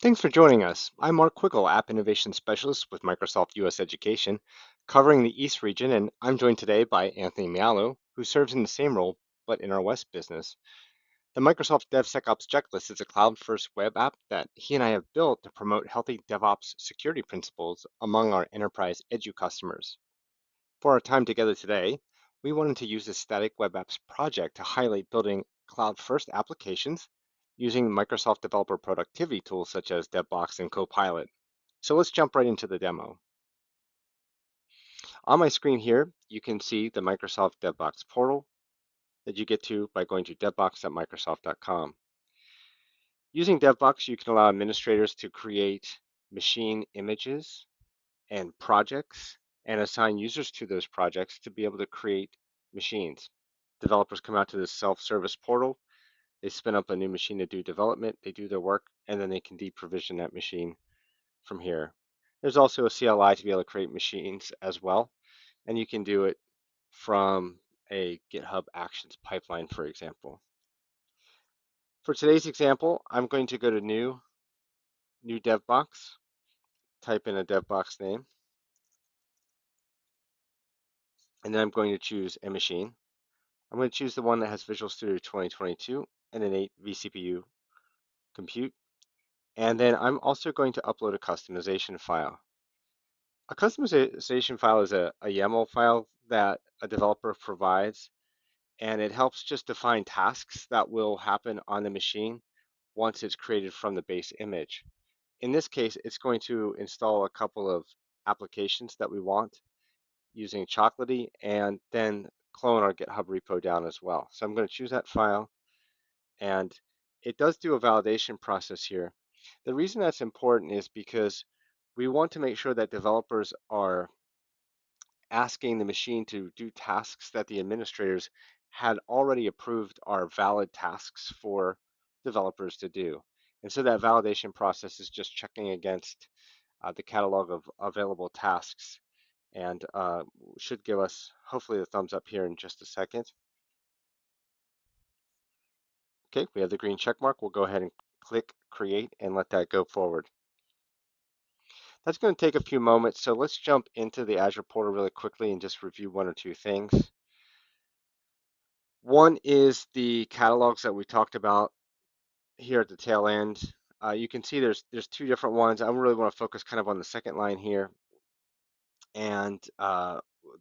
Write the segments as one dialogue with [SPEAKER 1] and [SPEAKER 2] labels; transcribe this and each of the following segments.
[SPEAKER 1] Thanks for joining us. I'm Mark Quiggle, App Innovation Specialist with Microsoft US Education, covering the East region, and I'm joined today by Anthony Mialo, who serves in the same role but in our West business. The Microsoft DevSecOps Checklist is a cloud-first web app that he and I have built to promote healthy DevOps security principles among our enterprise edu customers. For our time together today, we wanted to use this static web apps project to highlight building cloud-first applications using Microsoft developer productivity tools such as DevBox and Copilot. So let's jump right into the demo. On my screen here, you can see the Microsoft DevBox portal that you get to by going to devbox.microsoft.com. Using DevBox, you can allow administrators to create machine images and projects and assign users to those projects to be able to create machines. Developers come out to this self-service portal, they spin up a new machine to do development, they do their work, and then they can deprovision that machine from here. There's also a CLI to be able to create machines as well, and you can do it from a GitHub Actions pipeline, for example. For today's example, I'm going to go to new DevBox, type in a DevBox name, and then I'm going to choose a machine. I'm going to choose the one that has Visual Studio 2022 and an 8 vCPU compute. And then I'm also going to upload a customization file. A customization file is a YAML file that a developer provides, and it helps just define tasks that will happen on the machine once it's created from the base image. In this case, it's going to install a couple of applications that we want using Chocolatey and then clone our GitHub repo down as well. So I'm going to choose that file, and it does do a validation process here. The reason that's important is because we want to make sure that developers are asking the machine to do tasks that the administrators had already approved are valid tasks for developers to do. And so that validation process is just checking against the catalog of available tasks and should give us hopefully the thumbs up here in just a second. Okay, we have the green check mark. We'll go ahead and click create and let that go forward. That's going to take a few moments, so let's jump into the Azure portal really quickly and just review one or two things. One is the catalogs that we talked about here at the tail end. You can see there's two different ones. I really want to focus kind of on the second line here. And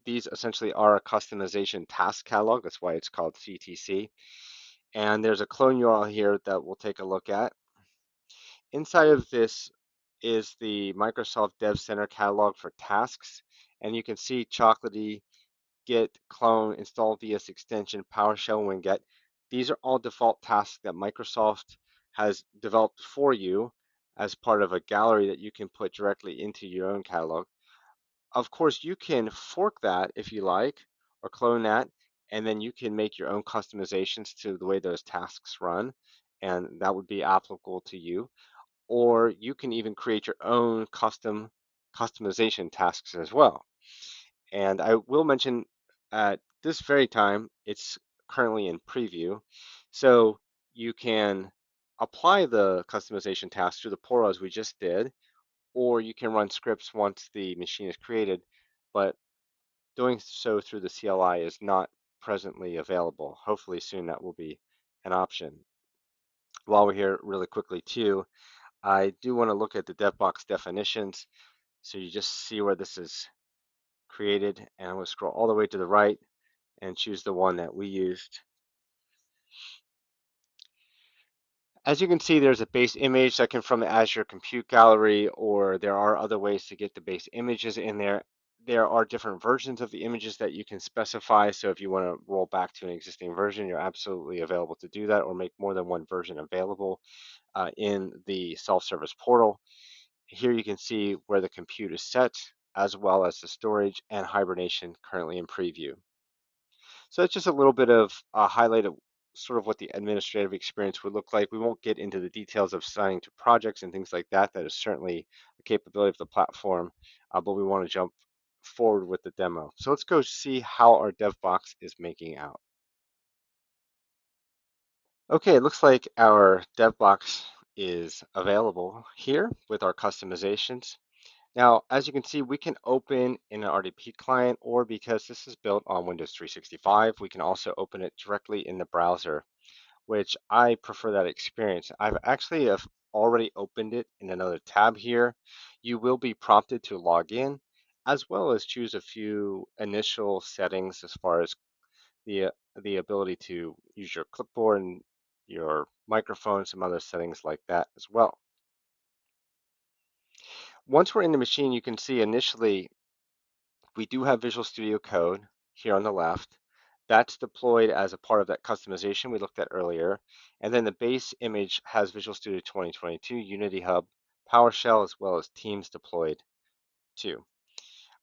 [SPEAKER 1] these essentially are a customization task catalog. That's why it's called CTC. And there's a clone URL here that we'll take a look at. Inside of this is the Microsoft Dev Center catalog for tasks. And you can see Chocolatey, Git, clone, install VS extension, PowerShell, Winget. These are all default tasks that Microsoft has developed for you as part of a gallery that you can put directly into your own catalog. Of course, you can fork that if you like, or clone that, and then you can make your own customizations to the way those tasks run, and that would be applicable to you. Or you can even create your own customization tasks as well. And I will mention at this very time, it's currently in preview. So you can apply the customization task through the portal as we just did, or you can run scripts once the machine is created, but doing so through the CLI is not presently available. Hopefully soon that will be an option. While we're here really quickly too, I do want to look at the DevBox definitions. So you just see where this is created, and I'm going to scroll all the way to the right and choose the one that we used. As you can see, there's a base image that can from the Azure Compute Gallery, or there are other ways to get the base images in there. There are different versions of the images that you can specify. So if you want to roll back to an existing version, you're absolutely available to do that, or make more than one version available in the self-service portal. Here you can see where the compute is set, as well as the storage and hibernation currently in preview. So that's just a little bit of a highlight of sort of what the administrative experience would look like. We won't get into the details of signing to projects and things like that. That is certainly a capability of the platform, but we want to jump forward with the demo. So let's go see how our DevBox is making out. Okay, it looks like our DevBox is available here with our customizations. Now, as you can see, we can open in an RDP client, or because this is built on Windows 365, we can also open it directly in the browser, which I prefer that experience. I've actually have already opened it in another tab here. You will be prompted to log in, as well as choose a few initial settings as far as the the ability to use your clipboard and your microphone, some other settings like that as well. Once we're in the machine, you can see initially we do have Visual Studio Code here on the left. That's deployed as a part of that customization we looked at earlier. And then the base image has Visual Studio 2022, Unity Hub, PowerShell, as well as Teams deployed too.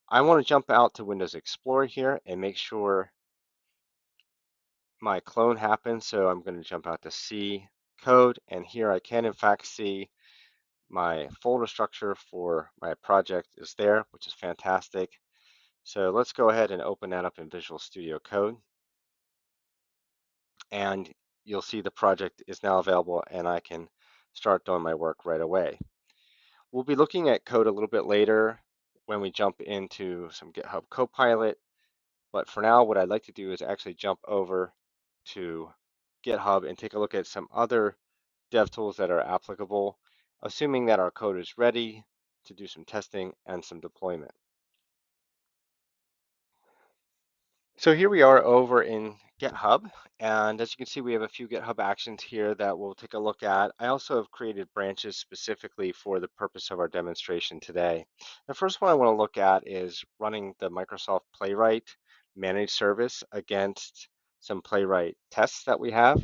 [SPEAKER 1] I want to jump out to Windows Explorer here and make sure my clone happens. So I'm going to jump out to C code, and here I can in fact see my folder structure for my project is there, which is fantastic. So let's go ahead and open that up in Visual Studio Code, and you'll see the project is now available and I can start doing my work right away. We'll be looking at code a little bit later when we jump into some GitHub Copilot, but for now what I'd like to do is actually jump over to GitHub and take a look at some other dev tools that are applicable, assuming that our code is ready to do some testing and some deployment. So here we are over in GitHub, and as you can see, we have a few GitHub actions here that we'll take a look at. I also have created branches specifically for the purpose of our demonstration today. The first one I want to look at is running the Microsoft Playwright managed service against some Playwright tests that we have.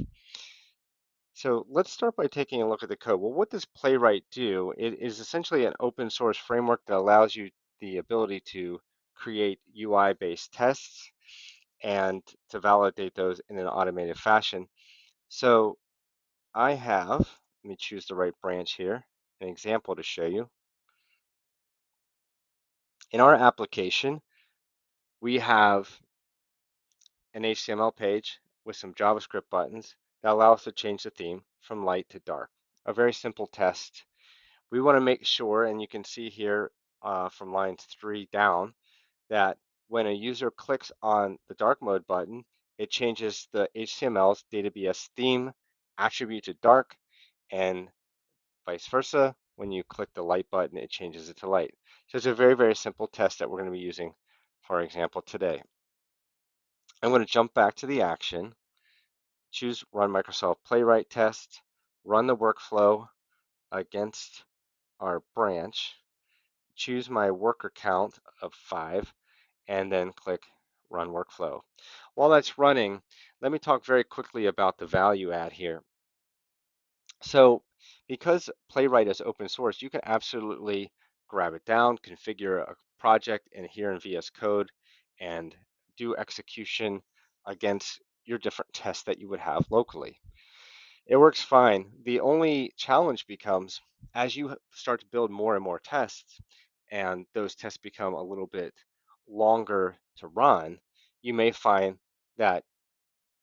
[SPEAKER 1] So let's start by taking a look at the code. Well, what does Playwright do? It is essentially an open source framework that allows you the ability to create UI-based tests and to validate those in an automated fashion. So I have, let me choose the right branch here, an example to show you. In our application, we have an HTML page with some JavaScript buttons that allow us to change the theme from light to dark. A very simple test. We want to make sure, and you can see here from lines 3 down, that when a user clicks on the dark mode button, it changes the HTML's database theme attribute to dark, and vice versa. When you click the light button, it changes it to light. So it's a very, very simple test that we're going to be using, for example, today. I'm going to jump back to the action, choose Run Microsoft Playwright Test, run the workflow against our branch, choose my worker count of 5, and then click Run Workflow. While that's running, let me talk very quickly about the value add here. So because Playwright is open source, you can absolutely grab it down, configure a project in here in VS Code, and do execution against your different tests that you would have locally. It works fine. The only challenge becomes as you start to build more and more tests, and those tests become a little bit longer to run, you may find that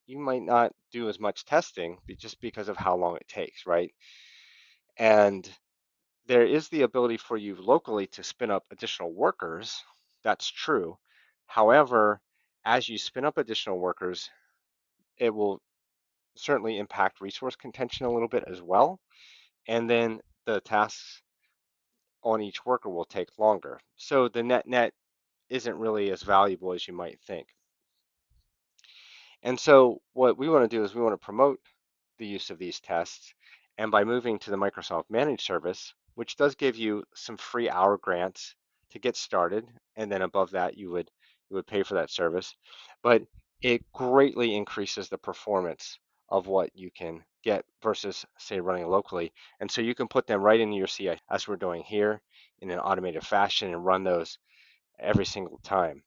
[SPEAKER 1] you might not do as much testing just because of how long it takes, right? And there is the ability for you locally to spin up additional workers. That's true. However, as you spin up additional workers, it will certainly impact resource contention a little bit as well. And then the tasks on each worker will take longer. So the net isn't really as valuable as you might think. And so what we want to do is we want to promote the use of these tests. And by moving to the Microsoft Managed Service, which does give you some free hour grants to get started, and then above that you would pay for that service, but it greatly increases the performance of what you can get versus say running locally. And so you can put them right into your CI as we're doing here in an automated fashion and run those every single time.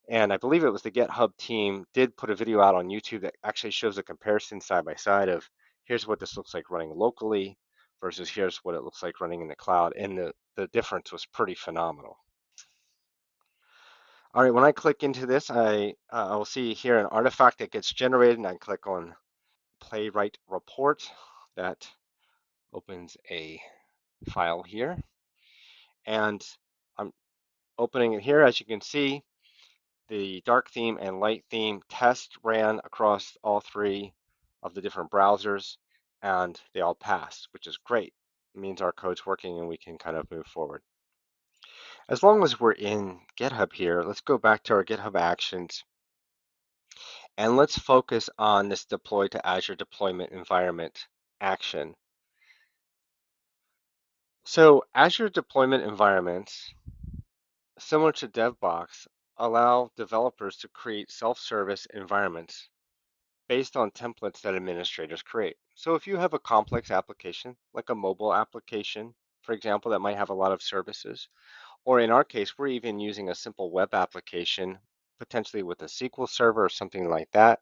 [SPEAKER 1] And I believe it was the GitHub team did put a video out on YouTube that actually shows a comparison side by side of here's what this looks like running locally versus here's what it looks like running in the cloud. And the difference was pretty phenomenal. All right, when I click into this, I will see here an artifact that gets generated, and I click on Playwright report that opens a file here, and I'm opening it here. As you can see, the dark theme and light theme test ran across all three of the different browsers, and they all passed, which is great. It means our code's working and we can kind of move forward. As long as we're in GitHub here, let's go back to our GitHub Actions, and let's focus on this deploy to Azure deployment environment action. So Azure deployment environments, similar to DevBox, allow developers to create self-service environments based on templates that administrators create. So if you have a complex application, like a mobile application, for example, that might have a lot of services, or in our case, we're even using a simple web application, potentially with a SQL server or something like that,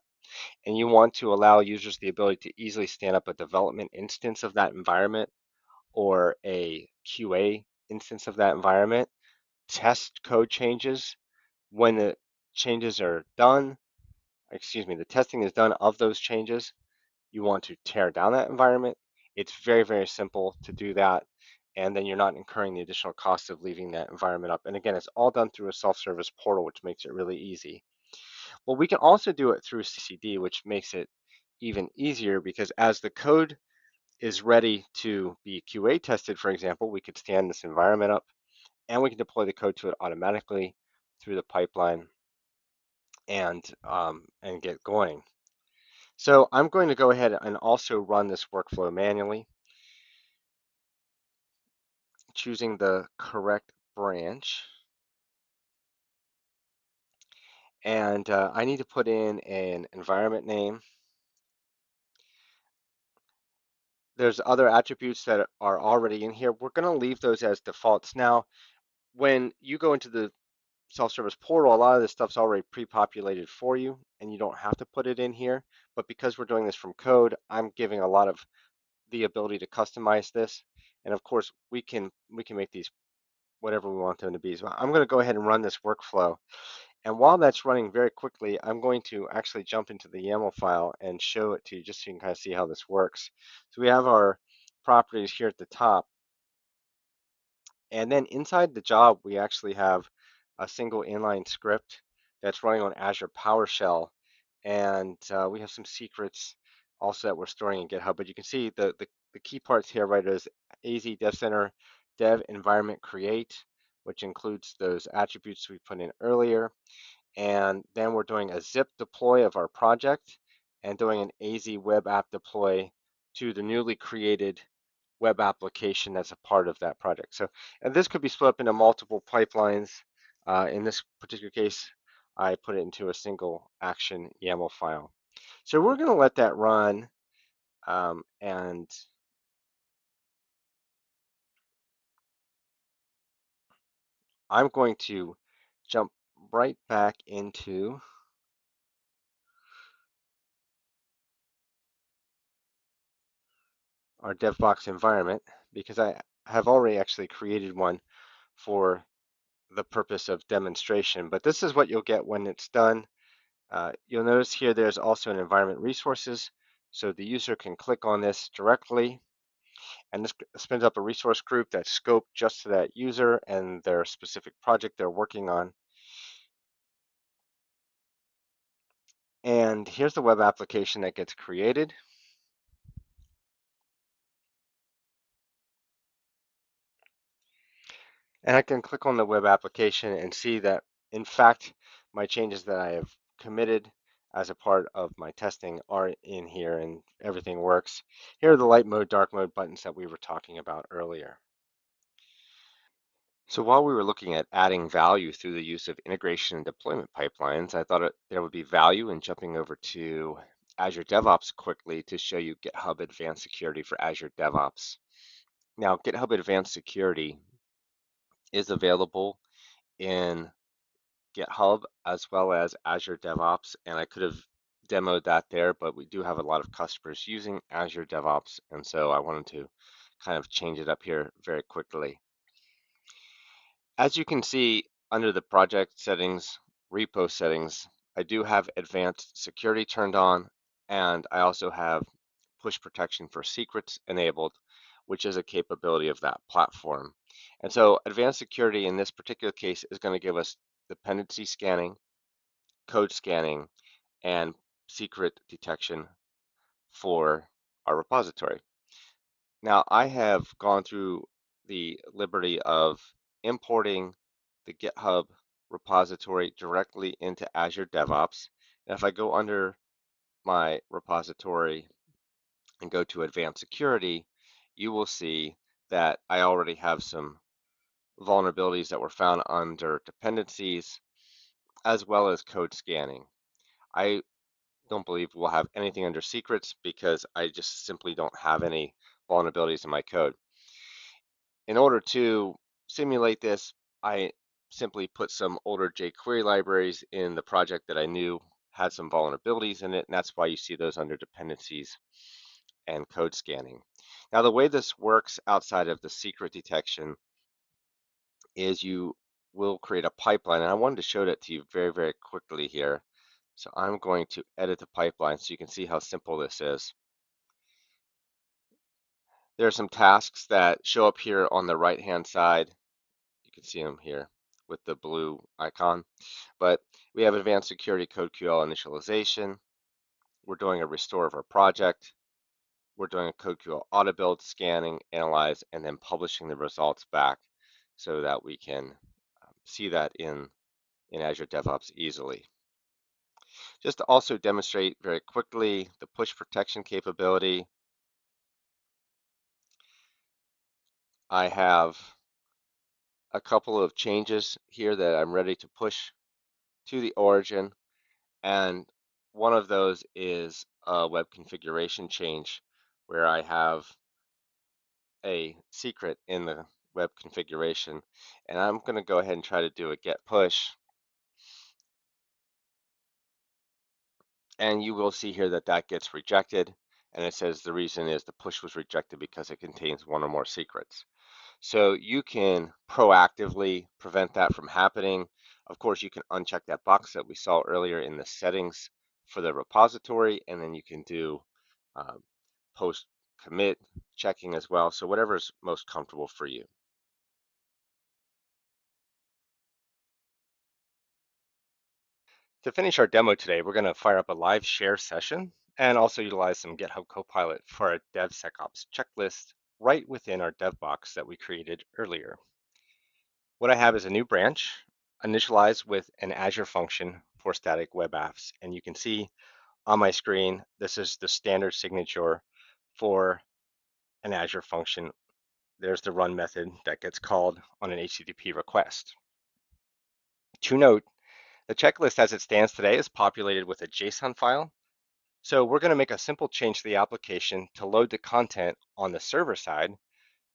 [SPEAKER 1] and you want to allow users the ability to easily stand up a development instance of that environment or a QA instance of that environment, test code changes when the changes are done, the testing is done of those changes, you want to tear down that environment. It's very, very simple to do that. And then you're not incurring the additional cost of leaving that environment up. And again, it's all done through a self-service portal, which makes it really easy. Well, we can also do it through CCD, which makes it even easier because as the code is ready to be QA tested, for example, we could stand this environment up and we can deploy the code to it automatically through the pipeline and get going. So I'm going to go ahead and also run this workflow manually, choosing the correct branch. And I need to put in an environment name. There's other attributes that are already in here. We're going to leave those as defaults. Now, when you go into the self-service portal, a lot of this stuff's already pre-populated for you, and you don't have to put it in here. But because we're doing this from code, I'm giving a lot of the ability to customize this. And of course, we can make these whatever we want them to be. So I'm going to go ahead and run this workflow. And while that's running very quickly, I'm going to actually jump into the YAML file and show it to you just so you can kind of see how this works. So we have our properties here at the top. And then inside the job, we actually have a single inline script that's running on Azure PowerShell. And we have some secrets also that we're storing in GitHub. But you can see the key parts here, right, is AZ Dev Center Dev Environment Create, which includes those attributes we put in earlier. And then we're doing a zip deploy of our project and doing an AZ web app deploy to the newly created web application that's a part of that project. So, and this could be split up into multiple pipelines. In this particular case, I put it into a single action YAML file. So we're going to let that run, and I'm going to jump right back into our DevBox environment because I have already actually created one for the purpose of demonstration. But this is what you'll get when it's done. You'll notice here there's also an environment resources, so the user can click on this directly, and this spins up a resource group that's scoped just to that user and their specific project they're working on. And here's the web application that gets created. And I can click on the web application and see that, in fact, my changes that I have committed as a part of my testing are in here and everything works. Here are the light mode, dark mode buttons that we were talking about earlier. So while we were looking at adding value through the use of integration and deployment pipelines, I thought there would be value in jumping over to Azure DevOps quickly to show you GitHub Advanced Security for Azure DevOps. Now, GitHub Advanced Security is available in GitHub as well as Azure DevOps, and I could have demoed that there, but we do have a lot of customers using Azure DevOps, and so I wanted to kind of change it up here very quickly. As you can see under the project settings, repo settings, I do have advanced security turned on, and I also have push protection for secrets enabled, which is a capability of that platform. And so advanced security in this particular case is going to give us dependency scanning, code scanning, and secret detection for our repository. Now, I have gone through the liberty of importing the GitHub repository directly into Azure DevOps. And if I go under my repository and go to advanced security, you will see that I already have some vulnerabilities that were found under dependencies as well as code scanning. I don't believe we'll have anything under secrets because I just simply don't have any vulnerabilities in my code. In order to simulate this, I simply put some older jQuery libraries in the project that I knew had some vulnerabilities in it, and that's why you see those under dependencies and code scanning. Now, the way this works outside of the secret detection is you will create a pipeline, and I wanted to show that to you very, very quickly here. So I'm going to edit the pipeline so you can see how simple this is. There are some tasks that show up here on the right-hand side. You can see them here with the blue icon. But we have advanced security code QL initialization. We're doing a restore of our project. We're doing a code QL auto build, scanning, analyze, and then publishing the results back so that we can see that in Azure DevOps easily. Just to also demonstrate very quickly the push protection capability, I have a couple of changes here that I'm ready to push to the origin, and one of those is a web configuration change where I have a secret in the web configuration, and I'm going to go ahead and try to do a get push, and you will see here that that gets rejected, and it says the reason is the push was rejected because it contains one or more secrets. So you can proactively prevent that from happening. Of course, you can uncheck that box that we saw earlier in the settings for the repository, and then you can do post commit checking as well. So whatever is most comfortable for you. To finish our demo today, we're going to fire up a live share session and also utilize some GitHub Copilot for our DevSecOps checklist right within our dev box that we created earlier. What I have is a new branch initialized with an Azure function for static web apps. And you can see on my screen, this is the standard signature for an Azure function. There's the run method that gets called on an HTTP request. To note, the checklist as it stands today is populated with a JSON file. So we're going to make a simple change to the application to load the content on the server side,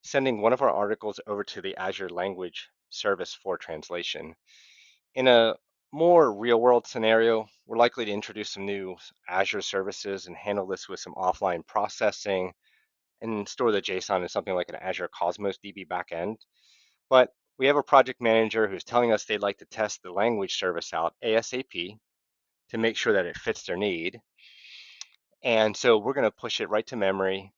[SPEAKER 1] sending one of our articles over to the Azure language service for translation. In a more real world scenario, we're likely to introduce some new Azure services and handle this with some offline processing and store the JSON in something like an Azure Cosmos DB backend. But we have a project manager who's telling us they'd like to test the language service out ASAP to make sure that it fits their need. And so we're going to push it right to memory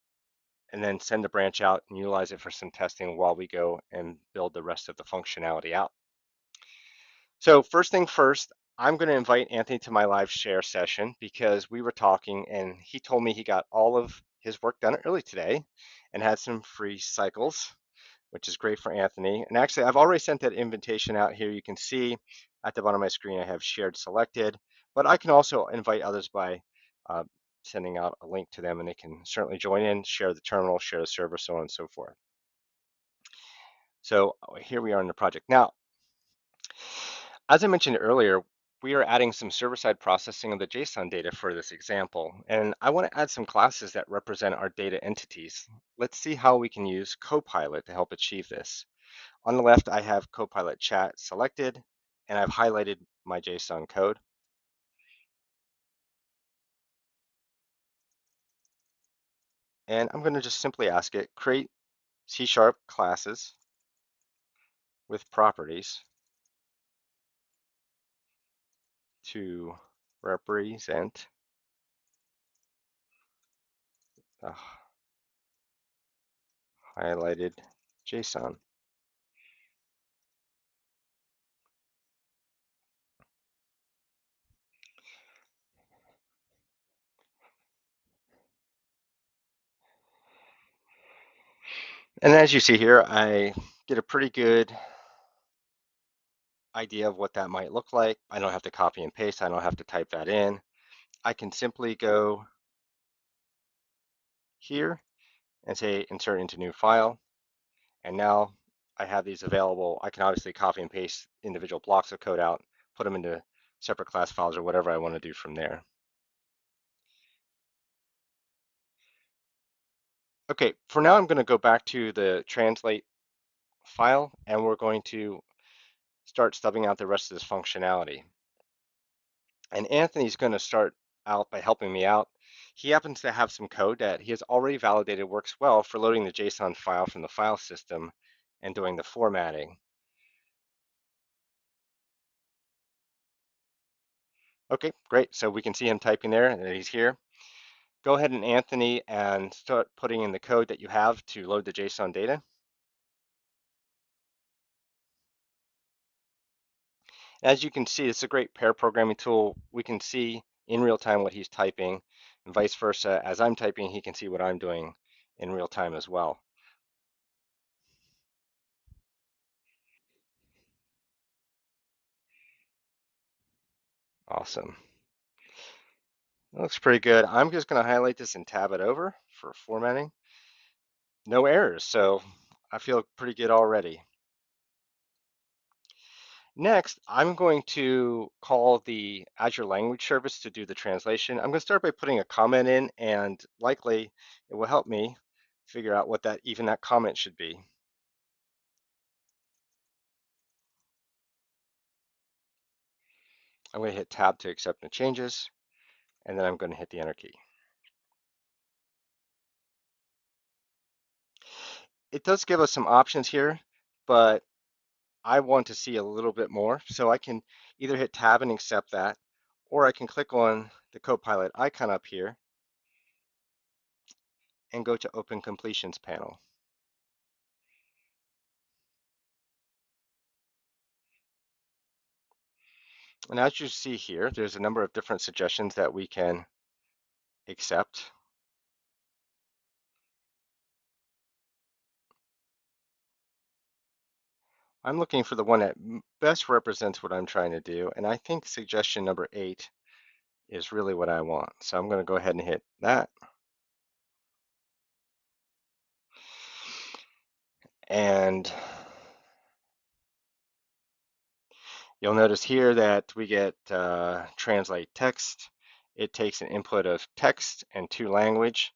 [SPEAKER 1] and then send the branch out and utilize it for some testing while we go and build the rest of the functionality out. So first thing first, I'm going to invite Anthony to my live share session because we were talking and he told me he got all of his work done early today and had some free cycles, which is great for Anthony. And actually, I've already sent that invitation out here. You can see at the bottom of my screen, I have shared selected, but I can also invite others by uh, sending out a link to them and they can certainly join in, share the terminal, share the server, so on and so forth. So here we are in the project. Now, as I mentioned earlier, we are adding some server-side processing of the JSON data for this example, and I want to add some classes that represent our data entities. Let's see how we can use Copilot to help achieve this. On the left, I have Copilot Chat selected, and I've highlighted my JSON code. And I'm going to just simply ask it, create C# classes with properties to represent the highlighted JSON. And as you see here, I get a pretty good idea of what that might look like. I don't have to copy and paste. I don't have to type that in. I can simply go here and say insert into new file. And now I have these available. I can obviously copy and paste individual blocks of code out, put them into separate class files or whatever I want to do from there. Okay, for now I'm going to go back to the translate file and we're going to start stubbing out the rest of this functionality. And Anthony's going to start out by helping me out. He happens to have some code that he has already validated works well for loading the JSON file from the file system and doing the formatting. Okay, great. So we can see him typing there and he's here. Go ahead and Anthony and start putting in the code that you have to load the JSON data. As you can see, it's a great pair programming tool. We can see in real time what he's typing and vice versa. As I'm typing, he can see what I'm doing in real time as well. Awesome. That looks pretty good. I'm just going to highlight this and tab it over for formatting. No errors, so I feel pretty good already. Next, I'm going to call the Azure language service to do the translation. I'm going to start by putting a comment in, and likely it will help me figure out what that comment should be. I'm going to hit tab to accept the changes, and then I'm going to hit the enter key. It does give us some options here, but I want to see a little bit more. So I can either hit tab and accept that, or I can click on the Copilot icon up here and go to Open Completions panel. And as you see here, there's a number of different suggestions that we can accept. I'm looking for the one that best represents what I'm trying to do, and I think suggestion number 8 is really what I want. So I'm going to go ahead and hit that. And you'll notice here that we get translate text. It takes an input of text and to language.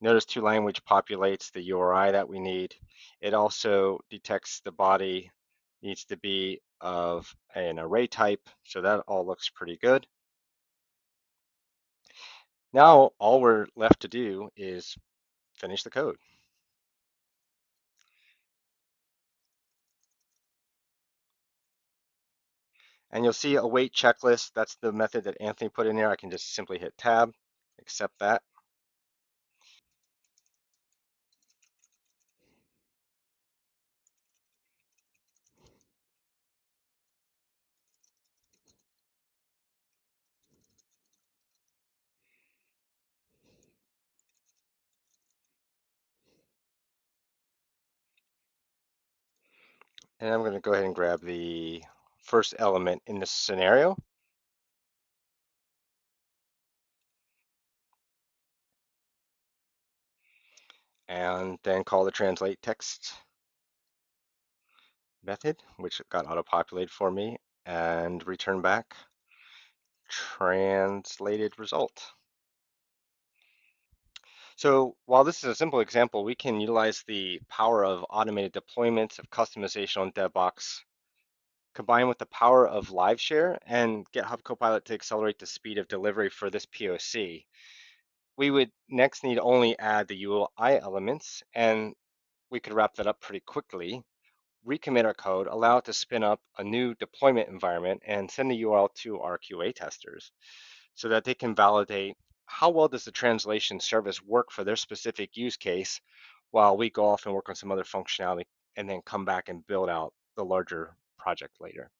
[SPEAKER 1] Notice to language populates the URI that we need. It also detects the body needs to be of an array type, so that all looks pretty good. Now all we're left to do is finish the code. And you'll see a wait checklist. That's the method that Anthony put in there. I can just simply hit tab, accept that. And I'm going to go ahead and grab the first element in this scenario. And then call the translate text method, which got auto-populated for me, and return back translated result. So while this is a simple example, we can utilize the power of automated deployments, of customization on DevOps, combined with the power of live share and GitHub Copilot to accelerate the speed of delivery for this POC. We would next need only add the UI elements, and we could wrap that up pretty quickly, recommit our code, allow it to spin up a new deployment environment, and send the URL to our QA testers so that they can validate how well does the translation service work for their specific use case, while we go off and work on some other functionality and then come back and build out the larger project later.